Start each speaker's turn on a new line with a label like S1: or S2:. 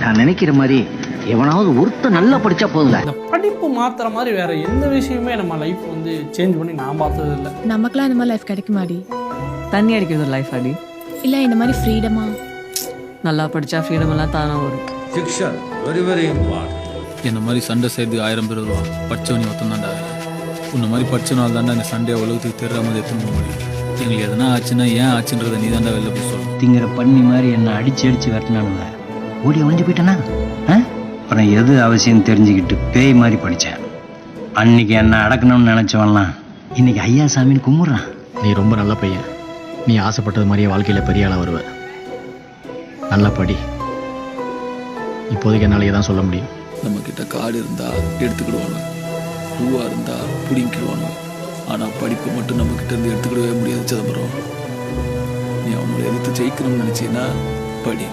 S1: நான் நினைக்கிற மாதிரி எவனாவது ஒருத்தர் நல்லா படிச்சா போதுங்க.
S2: இந்த படிப்பு மாத்திர மாதிரி வேற எந்த விஷயமே நம்ம லைஃப் வந்து சேஞ்ச் பண்ணி நான் பார்த்தது இல்லை.
S3: நமக்குலாம் இந்த மாதிரி லைஃப் கிடைக்குமாடி?
S4: தண்ணி அடிக்கிறது ஒரு லைஃப் அடி
S3: இல்லை இந்த மாதிரி ஃப்ரீடமா?
S4: நல்லா படித்தா ஃப்ரீடம் எல்லாம் தானே வரும்.
S5: Fiction, very very important.
S6: என்ன மாதிரி சண்டை செய்து 1000 பேர் வருவான். படித்தவனி ஒருத்தன் தாண்டா. உன்ன மாதிரி படித்தனால தாண்டா இந்த சண்டையை உலகத்துக்கு தெரியாமல் எடுத்துன்னு முடியும். எங்களுக்கு எதனா ஆச்சுன்னா ஏன் ஆச்சுன்றதை நீ தாண்டா வெளில போய் சொல்லணும்.
S1: திங்கிற பண்ணி மாதிரி என்னை அடிச்சு வரட்டினானுங்க. ஓடி ஒழிஞ்சு போயிட்டேனா? அப்புறம் எது அவசியம் தெரிஞ்சுக்கிட்டு பேய் மாதிரி படித்தேன். அன்னைக்கு என்னை அடக்கணும்னு நினச்சவன்லாம் இன்னைக்கு ஐயா சாமின்னு கும்பிட்றான்.
S7: நீ ரொம்ப நல்ல பையன். நீ ஆசைப்பட்டது மாதிரியே வாழ்க்கையில் பெரிய ஆளாக வருவ. நல்லா படி. இப்போதைக்கு என்னால் தான் சொல்ல முடியும்.
S6: நம்மக்கிட்ட காடு இருந்தால் எடுத்துக்கிடுவானு, பூவாக இருந்தால் பிடிங்கிடுவானு. ஆனால் படிப்பை மட்டும் நம்மக்கிட்ட இருந்து எடுத்துக்கிடவே முடியாது சிதம்பரம். நீ அவங்களை எதிர்த்து ஜெயிக்கணும்னு நினச்சின்னா படி.